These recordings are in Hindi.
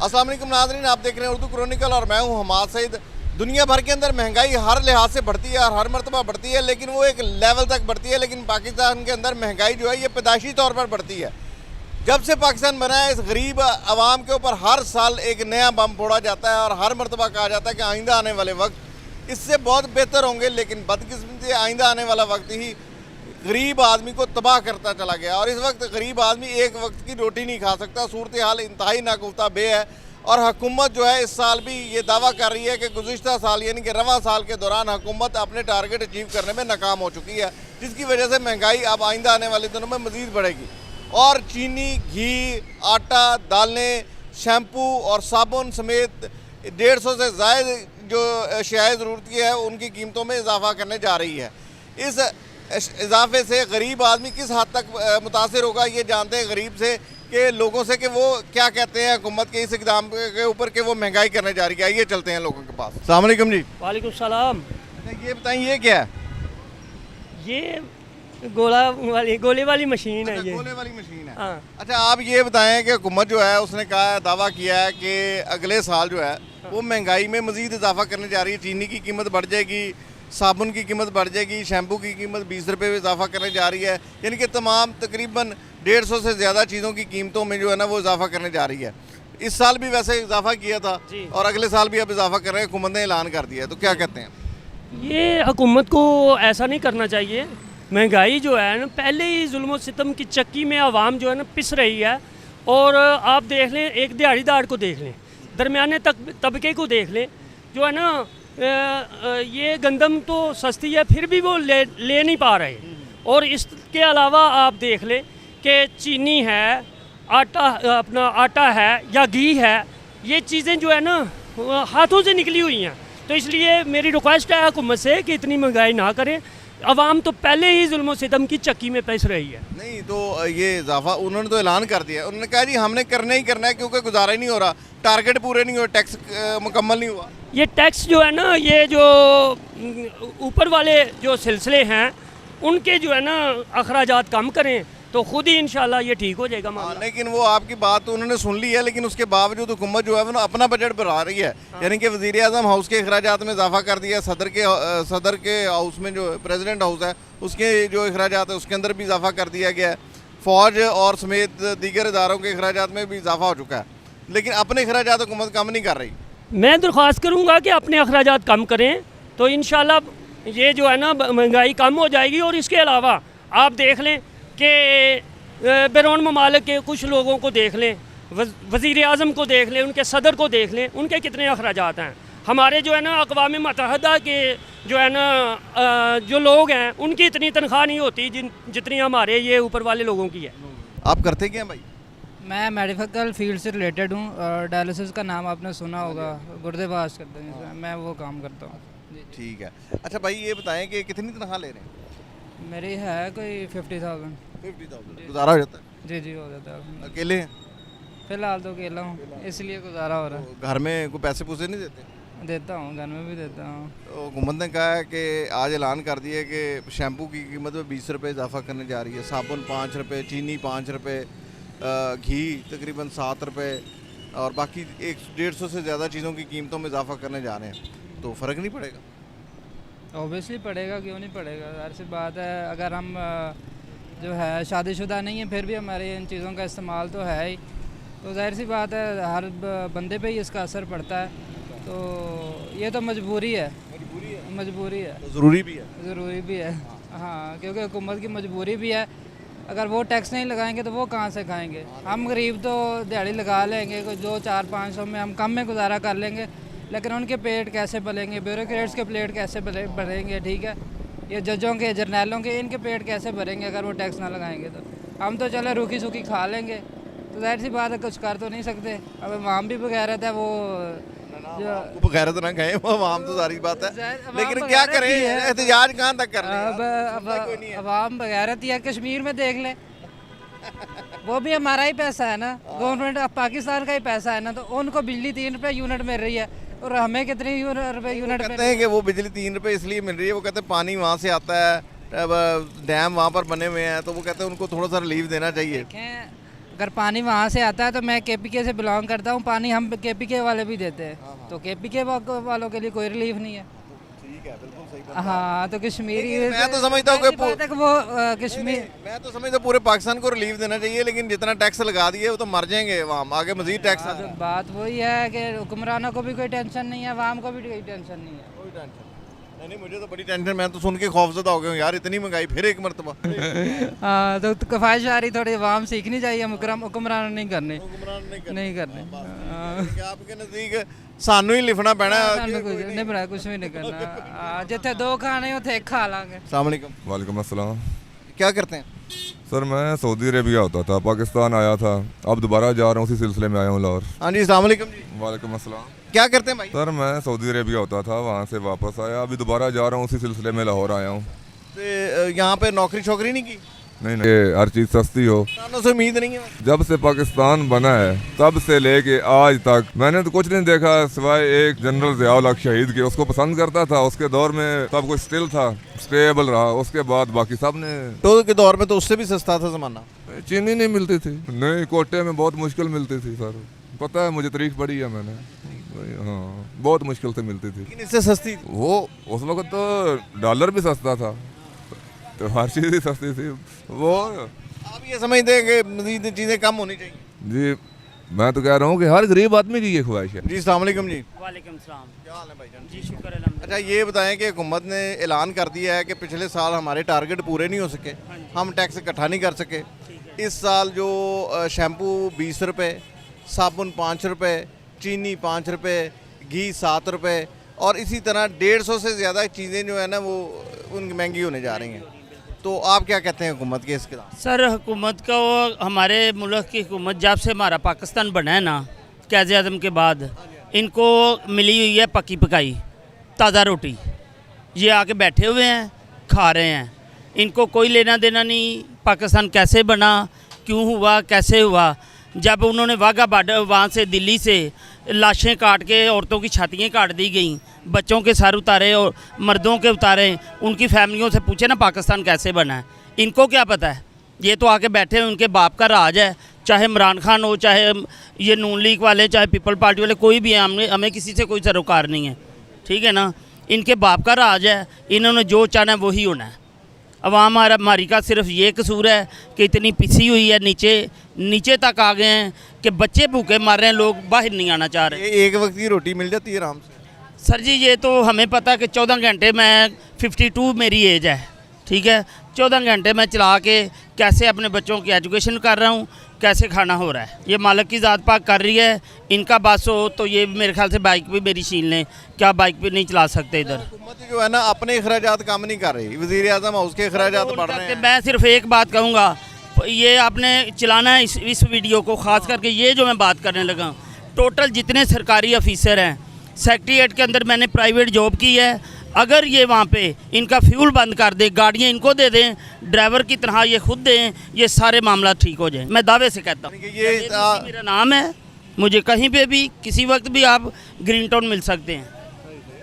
अस्सलाम वालेकुम नाज़रीन, आप देख रहे हैं उर्दू क्रॉनिकल और मैं हूं हमाद सईद। दुनिया भर के अंदर महंगाई हर लिहाज से बढ़ती है और हर मरतबा बढ़ती है, लेकिन वो एक लेवल तक बढ़ती है। लेकिन पाकिस्तान के अंदर महंगाई जो है ये पैदाइशी तौर पर बढ़ती है। जब से पाकिस्तान बना है, इस गरीब आवाम के ऊपर हर साल एक नया बम फोड़ा जाता है और हर मरतबा कहा जाता है कि आइंदा आने वाले वक्त इससे बहुत बेहतर होंगे। लेकिन बदकिस्मती से आइंदा आने वाला वक्त ही गरीब आदमी को तबाह करता चला गया और इस वक्त गरीब आदमी एक वक्त की रोटी नहीं खा सकता। सूरत हाल इंतहाई नागुफ्ता बे है और हुकूमत जो है इस साल भी ये दावा कर रही है कि गुज़िश्ता साल यानी कि रवां साल के दौरान हुकूमत अपने टारगेट अचीव करने में नाकाम हो चुकी है, जिसकी वजह से महंगाई अब आइंदा आने वाले दिनों में मज़ीद बढ़ेगी। और चीनी, घी, आटा, दालें, शैम्पू और साबुन समेत 150 से ज़ायद जो अशियाए ज़रूरत की है उनकी कीमतों में इजाफा करने जा रही है। इस इजाफे से गरीब आदमी किस हद तक मुतासिर होगा, ये जानते हैं गरीब से कि लोगों से कि वो क्या कहते हैं हुकूमत के इस इक़दाम के ऊपर कि वो महंगाई करने जा रही है। आइए चलते हैं लोगों के पास। अस्सलाम वालेकुम जी। वालेकुम सलाम। ये बताइए ये क्या है? ये गोले वाली मशीन है। ये गोले वाली मशीन है। हाँ। अच्छा, आप ये बताएं कि हुकूमत जो है उसने कहा है, दावा किया है कि अगले साल जो है वो महंगाई में मज़ीद इजाफा करने जा रही है। चीनी की कीमत बढ़ जाएगी, साबुन की कीमत बढ़ जाएगी, शैम्पू की कीमत 20 रुपये में इजाफा करने जा रही है। यानी कि तमाम तकरीबन 150 से ज़्यादा चीज़ों की कीमतों में जो है ना वो इजाफा करने जा रही है। इस साल भी वैसे इजाफा किया था और अगले साल भी अब इजाफा कर रहे हैं, हुकूमत ने ऐलान कर दिया है। तो क्या कहते हैं? ये हुकूमत को ऐसा नहीं करना चाहिए। महंगाई जो है ना, पहले ही जुल्म सितम की चक्की में आवाम जो है ना पिस रही है। और आप देख लें, एक दिहाड़ीदार को देख लें, दरमियाने तबके को देख लें, जो है ना ये गंदम तो सस्ती है फिर भी वो ले नहीं पा रहे। और इसके अलावा आप देख लें कि चीनी है, आटा है या घी है, ये चीज़ें जो है ना हाथों से निकली हुई हैं। तो इसलिए मेरी रिक्वेस्ट है हुकूमत से कि इतनी महंगाई ना करें। अवाम तो पहले ही जुल्म सितम की चक्की में पिस रही है। नहीं तो ये इजाफा उन्होंने तो ऐलान कर दिया। उन्होंने कहा जी हमने करना ही करना है क्योंकि गुजारा ही नहीं हो रहा, टारगेट पूरे नहीं हुए, टैक्स मुकम्मल नहीं हुआ। ये टैक्स जो है ना, ये जो ऊपर वाले जो सिलसिले हैं उनके जो है ना अखराजात कम करें तो खुद ही इंशाल्लाह ये ठीक हो जाएगा मामला। लेकिन वो आपकी बात तो उन्होंने सुन ली है, लेकिन उसके बावजूद हुकूमत जो है वो अपना बजट बढ़ा रही है। यानी कि वज़ीर आज़म हाउस के अखराजात में इजाफा कर दिया, सदर के हाउस में जो प्रेसिडेंट हाउस है उसके जो अखराजात है उसके अंदर भी इजाफा कर दिया गया है। फ़ौज और समेत दीगर इदारों के अखराजात में भी इजाफा हो चुका है, लेकिन अपने अखराजात हुकूमत कम नहीं कर रही। मैं दरख्वास्त करूँगा कि अपने अखराजात कम करें तो इंशाल्लाह ये जो है ना महंगाई कम हो जाएगी। और इसके अलावा आप देख लें कि बैरून ममालिक के कुछ लोगों को देख लें, वज़ीर आज़म को देख लें, उनके सदर को देख लें, उनके कितने अखराजात हैं। हमारे जो है ना अक़वाम मुत्तहिदा के जो है ना जो लोग हैं उनकी इतनी तनख्वाह नहीं होती जितनी हमारे ये ऊपर वाले लोगों की है। आप करते क्या भाई? मैं मेडिकल फील्ड से रिलेटेड हूँ और डायलिसिस का नाम आपने सुना होगा, गुर्दे पास करते हैं, मैं वो काम करता हूँ। ठीक है। अच्छा भाई ये बताएं कि कितनी तनख्वाह ले रहे हैं? मेरी है कोई 50,000। 50,000 गुजारा हो जाता है? जी हो जाता है। अकेले हैं? फ़िलहाल तो अकेला हूँ, इसलिए गुजारा हो रहा है। तो घर में कोई पैसे पूसे नहीं देते? देता हूँ, घर में भी देता हूँ। तो हुकूमत ने कहा है कि आज ऐलान कर दिया है कि शैम्पू की कीमत में 20 रुपये इजाफा करने जा रही है, साबुन 5 रुपये, चीनी 5 रुपये, घी तकरीबन 7 रुपये और बाकी 150 से ज़्यादा चीज़ों की कीमतों में इजाफा करने जा रहे हैं। तो फ़र्क नहीं पड़ेगा? ऑब्वियसली पड़ेगा, क्यों नहीं पड़ेगा। ज़ाहिर सी बात है, अगर हम जो है शादीशुदा नहीं है फिर भी हमारे इन चीज़ों का इस्तेमाल तो है ही, तो ज़ाहिर सी बात है हर बंदे पे ही इसका असर पड़ता है। तो ये तो मजबूरी है। मजबूरी है तो ज़रूरी भी है। ज़रूरी भी है। हाँ, क्योंकि हुकूमत की मजबूरी भी है। अगर वो टैक्स नहीं लगाएंगे तो वो कहाँ से खाएंगे। हम गरीब तो दिहाड़ी लगा लेंगे, कोई 2-4-500 में हम कम में गुजारा कर लेंगे, लेकिन उनके पेट कैसे भरेंगे, ब्यूरोक्रेट्स के पेट कैसे भरेंगे, ठीक है, ये जजों के, जर्नैलों के, इनके पेट कैसे भरेंगे अगर वो टैक्स ना लगाएंगे। तो हम तो चले रूखी सूखी खा लेंगे, तो जाहिर सी बात है कुछ कर तो नहीं सकते। अब आवाम भी बगैरत है, वो बगैरत ना कहें, वो आवाम तो सारी बात है, लेकिन क्या करें, एहतजाज कहाँ तक कर लें? अब आवाम बगैरत ही है। कश्मीर में देख ले, वो भी हमारा ही पैसा है ना, गवर्नमेंट पाकिस्तान का ही पैसा है ना, तो उनको बिजली 3 रुपये यूनिट मिल रही है और हमें कितनी रुपये यूनिट कहते हैं कि वो बिजली 3 रुपये इसलिए मिल रही है, वो कहते हैं पानी वहाँ से आता है, डैम वहाँ पर बने हुए हैं, तो वो कहते हैं उनको थोड़ा सा रिलीफ देना चाहिए। अगर पानी वहाँ से आता है तो मैं केपीके से बिलोंग करता हूँ, पानी हम केपीके वाले भी देते हैं, तो केपीके वालों के लिए कोई रिलीफ नहीं है। ठीक है, बिल्कुल सही हाँ, तो कश्मीरी मैं तो समझता हूँ कि बात है कि वो कश्मीर मैं तो समझता हूँ पूरे पाकिस्तान को रिलीफ देना चाहिए, लेकिन जितना टैक्स लगा दिए वो तो मर जाएंगे वहाँ, आगे मजीद टैक्स आ जाएगा। बात वही है कि हुक्मरानों को भी कोई टेंशन नहीं है, आवाम को भी कोई टेंशन नहीं है। कोई टेंशन नहीं, मुझे तो बड़ी टेंशन, मैं तो सुन के खौफजदा हो गया हूँ यार, इतनी महंगाई फिर एक मरतबा। हाँ, तो ख्वाहिश आ रही थोड़ी आवाम सीखनी चाहिए, हुक्मरान नहीं करने, नहीं करने। आपके नज़दीक सानू ही लिखना पैना ਸਾਨੂੰ कुछ भी नहीं करना, जिथे दो खाने उथे एक खा लांगे। अस्सलाम वालेकुम। वालेकुम अस्सलाम। क्या करते हैं? सर मैं सऊदी अरेबिया होता था, पाकिस्तान आया था, अब दोबारा जा रहा हूँ, उसी सिलसिले में आया हूँ लाहौर। हाँ जी, अस्सलाम वालेकुम जी। वालेकुम अस्सलाम। क्या करते हैं भाई? सर मैं सऊदी अरेबिया होता था, वहाँ से वापस आया, अभी दोबारा जा रहा हूँ, उसी सिलसिले में लाहौर आया हूँ। तो यहाँ पे नौकरी छोकरी नहीं की? नहीं नहीं, ये हर चीज़ सस्ती हो, किसानों से उम्मीद नहीं है। जब से पाकिस्तान बना है तब से लेके आज तक मैंने तो कुछ नहीं देखा सिवाय एक जनरल ज़ियाउल हक शहीद के, उसको पसंद करता था, उसके दौर में सब कुछ स्टिल था, स्टेबल रहा, उसके बाद बाकी सब ने। तो के दौर में तो उससे भी सस्ता था ज़माना। चीनी नहीं मिलती थी, नहीं कोटे में बहुत मुश्किल मिलती थी सर, पता है मुझे, तारीख पढ़ी है मैंने। हाँ, बहुत मुश्किल से मिलती थी। लेकिन इससे सस्ती वो उस वक्त तो डॉलर भी सस्ता था, तो हर चीज़ ही सस्ती थी वो। आप ये समझते हैं कि मज़ीद चीज़ें कम होनी चाहिए? जी मैं तो कह रहा हूँ कि हर गरीब आदमी की ये ख्वाहिश है। जी अस्सलाम वालेकुम जी। वालेकुम सलाम। क्या हाल है भाईजान? जी शुक्र अल्हम्दुलिल्लाह। अच्छा ये बताएं कि हुकूमत ने ऐलान कर दिया है कि पिछले साल हमारे टारगेट पूरे नहीं हो सके, हम टैक्स इकट्ठा नहीं कर सके। इस साल जो शैम्पू 20 रुपये, साबुन 5 रुपये, चीनी 5 रुपये, घी 7 रुपये, और इसी तरह 150 से ज़्यादा चीज़ें जो है ना वो उनकी महंगी होने जा रही हैं। तो आप क्या कहते हैं हुकूमत के इसके खिलाफ? सर हुकूमत को, हमारे मुल्क की हुकूमत जब से हमारा पाकिस्तान बना है ना, क़ायद आज़म के बाद, इनको मिली हुई है पकी पकाई ताज़ा रोटी, ये आके बैठे हुए हैं खा रहे हैं, इनको कोई लेना देना नहीं पाकिस्तान कैसे बना, क्यों हुआ, कैसे हुआ। जब उन्होंने वाघा बॉर्डर वहाँ से दिल्ली से लाशें काट के औरतों की छातियाँ काट दी गई, बच्चों के सर उतारे और मर्दों के उतारे, उनकी फैमिलियों से पूछे ना पाकिस्तान कैसे बना है, इनको क्या पता है। ये तो आके बैठे हैं, उनके बाप का राज है, चाहे इमरान खान हो, चाहे ये नून लीग वाले, चाहे पीपल पार्टी वाले, कोई भी है, हमें किसी से कोई सरोकार नहीं है, ठीक है ना। इनके बाप का राज है, इन्होंने जो चाहना है वही होना है। अवाम हमारी का सिर्फ ये कसूर है कि इतनी पिसी हुई है, नीचे तक आ गए हैं कि बच्चे भूखे मर रहे हैं, लोग बाहर नहीं आना चाह रहे। ये एक वक्त की रोटी मिल जाती है आराम से? सर जी ये तो हमें पता है कि 14 घंटे, मैं 52 मेरी एज है, ठीक है, 14 घंटे मैं चला के कैसे अपने बच्चों की एजुकेशन कर रहा हूँ, कैसे खाना हो रहा है, ये मालिक की ज़ात पाक कर रही है। इनका बस हो तो ये मेरे ख्याल से बाइक भी मेरी छीन लें, क्या बाइक भी नहीं चला सकते इधर। हुकूमत जो है ना अपने अखराजात काम नहीं कर रही, वज़ीर आज़म हाउस के अखराजात बढ़ रहे हैं। मैं सिर्फ एक बात कहूँगा, ये आपने चलाना है इस वीडियो को, ख़ास करके ये जो मैं बात करने लगा, टोटल जितने सरकारी ऑफिसर हैं, सेक्रेटरीट के अंदर मैंने प्राइवेट जॉब की है, अगर ये वहाँ पे इनका फ्यूल बंद कर दे, गाड़ियाँ इनको दे दें, ड्राइवर की तरह ये खुद दें, ये सारे मामला ठीक हो जाए, मैं दावे से कहता हूँ। ये मेरा नाम है, मुझे कहीं पे भी किसी वक्त भी आप ग्रीन टाउन मिल सकते हैं।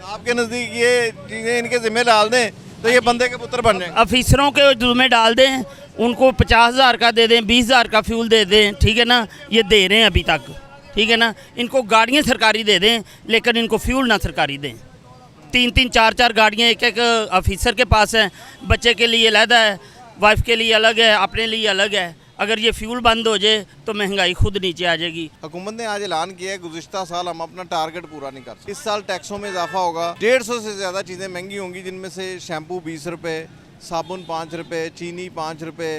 आपके नज़दीक ये चीज़ें इनके ज़िम्मे डाल दें तो ये बंदे के पुत्र बन जाएंगे। ऑफिसरों के ज़िम्मे डाल दें, उनको 50,000 का दे दें, 20,000 का फ्यूल दे दें, ठीक है ना, ये दे रहे हैं अभी तक, ठीक है ना। इनको गाड़ियाँ सरकारी दे दें, लेकिन इनको फ्यूल ना सरकारी दें। 3-3 4-4 गाड़ियाँ एक ऑफिसर के पास हैं, बच्चे के लिए अलग है, वाइफ के लिए अलग है, अपने लिए अलग है। अगर ये फ्यूल बंद हो जाए तो महंगाई खुद नीचे आ जाएगी। हुकूमत ने आज ऐलान किया है गुज़िश्ता साल हम अपना टारगेट पूरा नहीं कर सकते, इस साल टैक्सों में इजाफा होगा, 150 से ज़्यादा चीज़ें महंगी होंगी, जिनमें से शैम्पू 20 रुपये, साबुन 5 रुपये, चीनी 5 रुपये,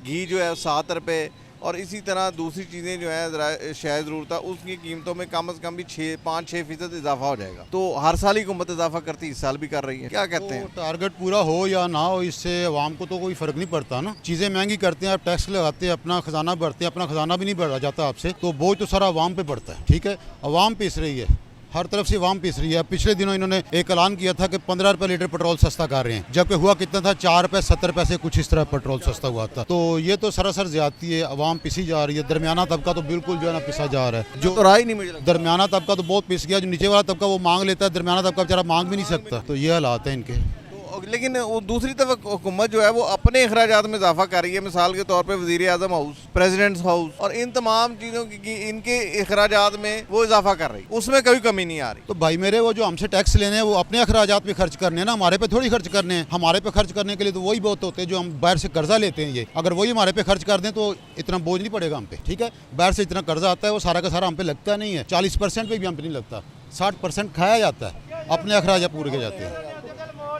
घी जो है 7 रुपये, और इसी तरह दूसरी चीज़ें जो है शायद ज़रूरत है उसकी कीमतों में कम से कम भी 5-6% इजाफा हो जाएगा। तो हर साल ही हुकूमत इजाफा करती है, इस साल भी कर रही है। क्या कहते हैं? टारगेट पूरा हो या ना हो, इससे आवाम को तो कोई फ़र्क नहीं पड़ता ना। चीज़ें महंगी करते हैं, आप टैक्स लगाते हैं, अपना खजाना भरते हैं, अपना खजाना भी नहीं भरा जाता आपसे, तो बोझ तो सारा आवाम पे पड़ता है, ठीक है। आवाम पिस रही है, हर तरफ से आवाम पिस रही है। पिछले दिनों इन्होंने एक ऐलान किया था कि 15 रुपये लीटर पेट्रोल सस्ता कर रहे हैं, जबकि हुआ कितना था, 4 रुपये 70 पैसे कुछ इस तरह पेट्रोल सस्ता हुआ था। तो ये तो सरासर ज्यादती है, आवाम पिसी जा रही है। दरमियाना तबका तो बिल्कुल जो है ना पिसा जा रहा है, जो तो राय नहीं मुझे लगता। दरमियाना तबका तो बहुत पिस गया, जो नीचे वाला तबका वो मांग लेता है, दरमियाना तबका बेचारा मांग भी नहीं सकता। तो ये हालात है इनके। तो लेकिन वो दूसरी तरफ हुकूमत जो है वो अपने अखराजात में इजाफा कर रही है। मिसाल के तौर पे वज़ीर आज़म हाउस, प्रेसिडेंट्स हाउस और इन तमाम चीज़ों की इनके अखराजात में वो इजाफा कर रही है, उसमें कोई कमी नहीं आ रही। तो भाई मेरे, वो जो हमसे टैक्स लेने हैं वो अपने अखराजात पे खर्च करने हैं ना, हमारे पे थोड़ी खर्च करने हैं। हमारे पे खर्च करने के लिए तो वही बहुत होते हैं जो हम बाहर से कर्जा लेते हैं। ये अगर वही हमारे पे खर्च कर दें तो इतना बोझ नहीं पड़ेगा हम पे, ठीक है। बाहर से इतना कर्जा आता है वो सारा का सारा हम पे लगता नहीं है, 40% पे भी हम पे नहीं लगता, 60% खाया जाता है, अपने अखराजात पूरे किए जाते हैं,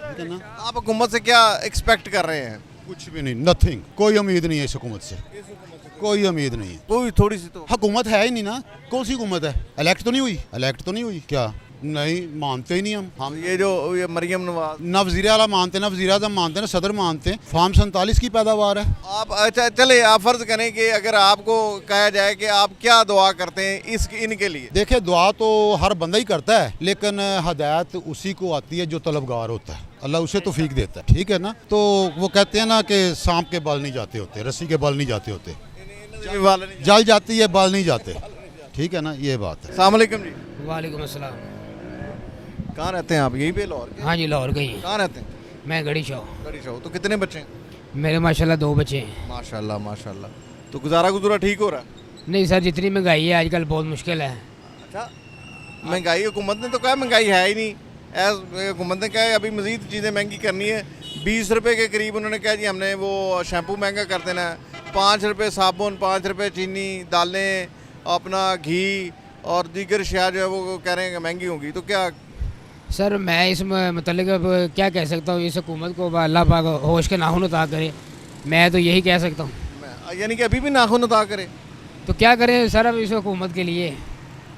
ठीक है ना। आप हुकूमत से क्या एक्सपेक्ट कर रहे हैं? कुछ भी नहीं, नथिंग, कोई उम्मीद नहीं है इस हुकूमत से, कोई उम्मीद नहीं है। कोई थोड़ी सी तो हुकूमत है ही नहीं ना, कौन सी हुकूमत है? इलेक्ट तो नहीं हुई, इलेक्ट तो नहीं हुई, क्या नहीं मानते ही नहीं हम ये जो ये मरियम नवाज, ना वज़ीर आला मानते, ना वज़ीर आज़म मानते, ना सदर मानते। फार्म 47 की पैदावार है। आप अच्छा चले आप फ़र्ज़ करें कि अगर आपको कहा जाए कि आप क्या दुआ करते हैं इनके लिए? देखिए, दुआ तो हर बंदा ही करता है, लेकिन हदायत उसी को आती है जो तलबगार होता है, अल्लाह उसे तौफीक देता है, ठीक है ना। तो वो कहते हैं ना कि सांप के बाल नहीं जाते होते, रस्सी के बाल नहीं जाते होते, जल जाती है बाल नहीं जाते, ठीक है ना, ये बात है। अस्सलाम वालेकुम जी। वालेकुम अस्सलाम। कहाँ रहते हैं आप? यहीं पे लाहौर के? हाँ जी, लाहौर गई हैं। कहाँ रहते हैं? मैं गड़ी शाह। गड़ी शाह। तो कितने बच्चे हैं? मेरे माशाल्लाह 2 बच्चे हैं। माशाल्लाह माशाल्लाह। तो गुजारा ठीक हो रहा है? नहीं सर, जितनी महंगाई है आजकल बहुत मुश्किल है। अच्छा, महंगाई हुकूमत ने तो कहा महंगाई है ही नहीं, हुकूमत ने कहा है अभी मज़ीद चीज़ें महंगी करनी है। 20 रुपये के करीब उन्होंने कहा जी हमने वो शैम्पू महंगा कर देना है, 5 रुपये साबुन, 5 रुपये चीनी, दालें, अपना घी और दीगर अशिया जो है वो कह रहे हैं कि महंगी होंगी। तो क्या सर मैं इस मतलब क्या कह सकता हूँ, इस हुकूमत को अल्लाह पाक होश के नाखून अता करे, मैं तो यही कह सकता हूँ। यानी कि अभी भी नाखून अता करे तो क्या करें सर अब इस हुकूमत के लिए,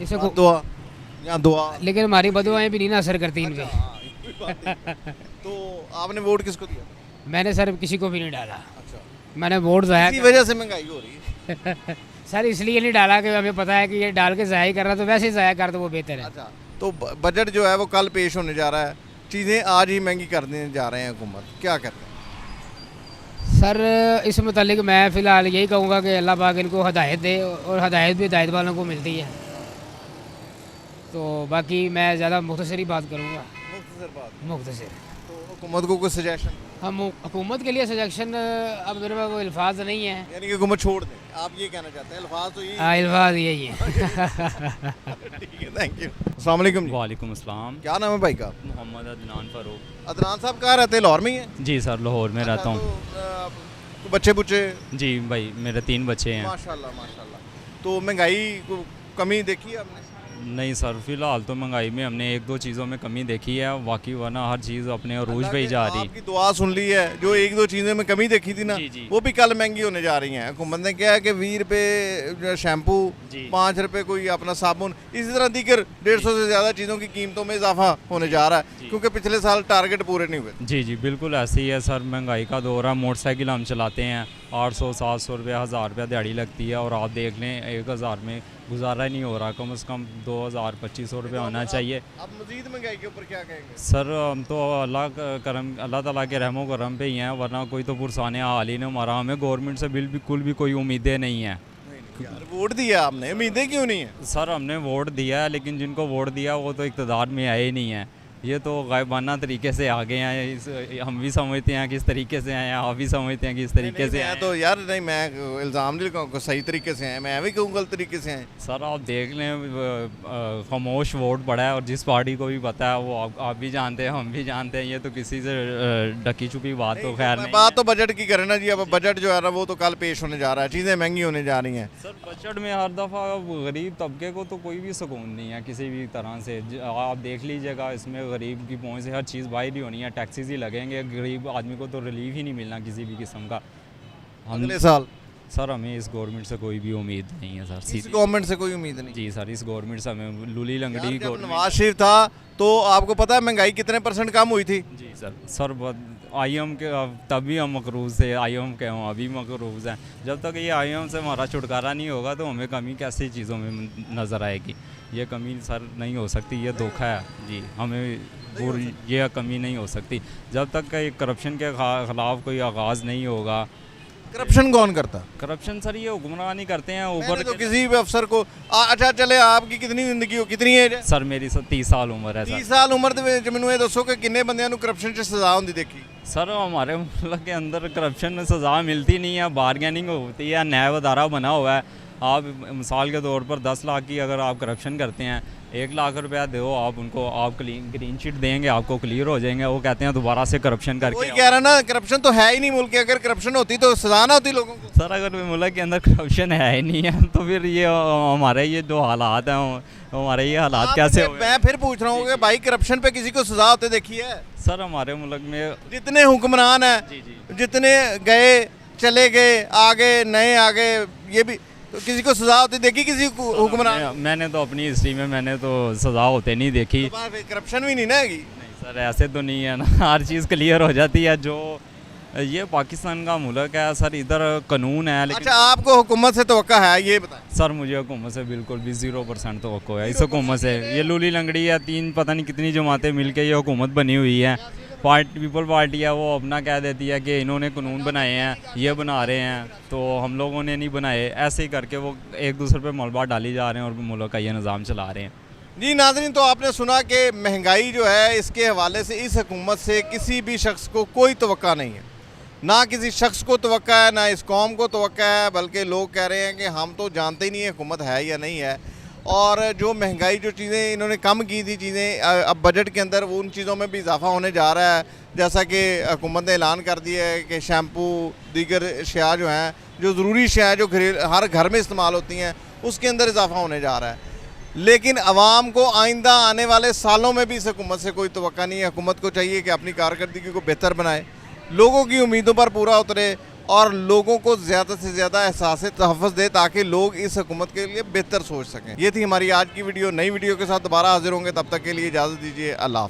इस दुआ या दुआ, लेकिन हमारी बदुआएं भी नहीं ना असर करती इन पे। तो आपने वोट किसको दिया? मैंने सर किसी को भी नहीं डाला। अच्छा, मैंने वोट ज़ाया इसी वजह से महंगाई हो रही है। सर इसलिए नहीं डाला कि हमें पता है कि ये डाल के ज़ाया करना, तो वैसे ही ज़ाया कर दो वो बेहतर है। अच्छा, तो बजट जो है वो कल पेश होने जा रहा है, चीज़ें आज ही महंगी करने जा रहे हैं हुकूमत, क्या करते हैं? सर इस मुतालिक मैं फ़िलहाल यही कहूँगा कि अल्लाह पाक इनको हदायत दे, और हदायत भी हिदायत वालों को मिलती है। तो बाकी मैं ज़्यादा मुख्तसर ही बात करूँगा। मुख्तसर तो हुकूमत को कोई सजेशन? हम हुकूमत के लिए सजेशन अब मेरे पास वो अल्फाज नहीं है। यानी कि हुकूमत छोड़ दें, आप ये कहना चाहते हैं? अल्फाज तो ये अल्फाज यही है। ठीक है, थैंक यू। अस्सलाम वालेकुम जी। वालेकुम अस्सलाम। क्या नाम है भाई का? मोहम्मद अदनान फ़ारूक। अदनान साहब कहाँ रहते हैं? लाहौर में ही है? जी सर, लाहौर में रहता हूँ। तो बच्चे बुच्चे? जी भाई, मेरे 3 बच्चे हैं। माशाल्लाह माशाल्लाह। तो महंगाई को कमी देखी है आपने? नहीं सर, फ़िलहाल तो महंगाई में हमने 1-2 चीज़ों में कमी देखी है, बाकी वरना हर चीज़ अपने अरूज पे ही जा रही। आपकी दुआ सुन ली है, जो 1-2 चीज़ों में कमी देखी थी ना, जी, जी। वो भी कल महंगी होने जा रही हैं। हुकूमत ने क्या है कि 20 रुपये शैम्पू, 5 रुपये कोई अपना साबुन, इसी तरह दीगर 150 से ज़्यादा चीज़ों की कीमतों में इजाफा होने जा रहा है, क्योंकि पिछले साल टारगेट पूरे नहीं हुए। जी जी बिल्कुल ऐसे ही है सर, महंगाई का दौर है। मोटरसाइकिल हम चलाते हैं, 800-700 रुपये, 1000 रुपये दिहाड़ी लगती है, और आप देख लें 1000 में गुजारा नहीं हो रहा। कम से कम 2000-2500 रुपये होना चाहिए। अब मजीद महंगाई के ऊपर क्या कहेंगे? सर हम तो अल्लाह ताला के रहमो करम पे ही हैं, वरना कोई तो पुरसाने हाल ही नहीं हमारा। हमें गवर्नमेंट से बिल्कुल भी कोई उम्मीदें नहीं हैं। यार वोट दिया आपने, उम्मीदें क्यों नहीं है? सर हमने वोट दिया है, लेकिन जिनको वोट दिया वो तो इक़्तिदार में आए ही नहीं हैं। ये तो गायबाना तरीके से आ गए हैं। हम भी समझते हैं किस तरीके से आए हैं, आप भी समझते हैं किस तरीके से आए मैं हैं। तो यार नहीं, मैं इल्ज़ाम नहीं लगाऊंगा सही तरीके से आए, मैं भी कहूँ गलत तरीके से आए। सर आप देख लें, खामोश वोट पड़ा है, और जिस पार्टी को भी पता है वो आप भी जानते हैं, हम भी जानते हैं। ये तो किसी से ढकी छुपी बात तो खैर नहीं। बात तो बजट की करें ना जी। अब बजट जो है ना वो तो कल पेश होने जा रहा है, चीज़ें महंगी होने जा रही हैं। सर बजट में हर दफ़ा गरीब तबके को तो कोई भी सुकून नहीं है किसी भी तरह से। आप देख लीजिएगा, इसमें गरीब की पहुँच से हर चीज़ बाहर ही होनी है, टैक्सेस ही लगेंगे, गरीब आदमी को तो रिलीफ ही नहीं मिलना किसी भी किस्म का। हम अगले साल सर हमें इस गवर्नमेंट से कोई भी उम्मीद नहीं है सर। इस गवर्नमेंट से कोई उम्मीद नहीं? जी सर, इस गवर्नमेंट से हमें लूली लंगड़ी जब नवाज शरीफ था तो आपको पता है महंगाई कितने % कम हुई थी? जी सर IM के तभी हम मकरूज़ थे, IM के हम अभी मकरूज़ हैं। जब तक ये IM से हमारा छुटकारा नहीं होगा तो हमें कमी कैसी चीज़ों में नज़र आएगी? ये कमी सर नहीं हो सकती, ये धोखा है जी। हमें ये कमी नहीं हो सकती जब तक कि करप्शन के ख़िलाफ़ कोई आगाज़ नहीं होगा, करप्शन कौन करता? करप्शन सर ये हुक्मरानी करते हैं मैंने ऊपर तो किसी भी अफसर को अच्छा चले आपकी कितनी जिंदगी हो, कितनी एज है? सर मेरी 30 साल उम्र है 30 सर। ਸਾਲ ਉਮਰ ਦੇ ਵਿੱਚ ਮੈਨੂੰ ਇਹ ਦੱਸੋ ਕਿ ਕਿੰਨੇ ਬੰਦਿਆਂ ਨੂੰ ਕਰਪਸ਼ਨ 'ਚ ਸਜ਼ਾ ਹੁੰਦੀ ਦੇਖੀ? सर हमारे मुल्क के अंदर करप्शन में सज़ा मिलती नहीं है, बारगेनिंग होती है, न्याय अदारा बना हुआ है। आप मिसाल के तौर पर 10 लाख की अगर आप करप्शन करते हैं, 1 लाख रुपया दो आप उनको, आप ग्रीन शीट देंगे, आपको क्लियर हो जाएंगे। वो कहते हैं दोबारा से करप्शन कोई करके कह रहा ना करप्शन तो है ही नहीं मुल्क के, अगर करप्शन होती तो सजा ना होती लोगों को। सर अगर मुल्क के अंदर करप्शन है ही नहीं है तो फिर ये हमारे ये जो हालात हैं, हमारे ये हालात कैसे हुए? मैं फिर पूछ रहा हूँ कि भाई करप्शन पे किसी को सजा होते देखी है? सर हमारे मुल्क में जितने हुक्मरान हैं, जितने गए चले गए, आगे नए आगे, ये भी तो किसी को सजा होती देखी किसी को हुक्मरान? मैंने तो अपनी हिस्ट्री में मैंने तो सज़ा होते नहीं देखी। करप्शन भी नहीं ना हैगी। नहीं सर ऐसे तो नहीं है ना, हर चीज़ क्लियर हो जाती है। जो ये पाकिस्तान का मुल्क है सर, इधर कानून है लेकिन अच्छा आपको हुकूमत से तवक्का है ये बताएं? सर मुझे हुकूमत से बिल्कुल भी 0% तवक्को है इस हुकूमत से। ये लूली लंगड़ी है, 3 पता नहीं कितनी जमातें मिलके ये हुकूमत बनी हुई है। पीपल पार्टी है वो अपना कह देती है कि इन्होंने कानून बनाए हैं, ये बना रहे हैं, तो हम लोगों ने नहीं बनाए। ऐसे ही करके वो एक दूसरे पे मलबा डाली जा रहे हैं और मुल्क का ये निज़ाम चला रहे हैं। जी नाज़रीन, तो आपने सुना कि महंगाई जो है इसके हवाले से इस हुकूमत से किसी भी शख्स को कोई तवक्का नहीं है, ना किसी शख्स को तवक्का है, ना इस कौम को तवक्का है, बल्कि लोग कह रहे हैं कि हम तो जानते ही नहीं है हुकूमत है या नहीं है। और जो महंगाई जो चीज़ें इन्होंने कम की थी चीज़ें, अब बजट के अंदर वो उन चीज़ों में भी इजाफा होने जा रहा है। जैसा कि हुकूमत ने ऐलान कर दिया है कि शैम्पू दीगर अशिया जो हैं, जो ज़रूरी अशिया जो हर घर में इस्तेमाल होती हैं, उसके अंदर इजाफा होने जा रहा है। लेकिन आवाम को आइंदा आने वाले सालों में भी इस हुकूमत से कोई तवक्का नहीं है। हुकूमत को चाहिए कि अपनी कारकर्दगी को बेहतर बनाए, लोगों की उम्मीदों पर पूरा उतरे और लोगों को ज़्यादा से ज़्यादा एहसास तहफ़्फ़ुज़ दे ताकि लोग इस हुकूमत के लिए बेहतर सोच सकें। ये थी हमारी आज की वीडियो। नई वीडियो के साथ दोबारा हाजिर होंगे, तब तक के लिए इजाज़त दीजिए। अल्लाह।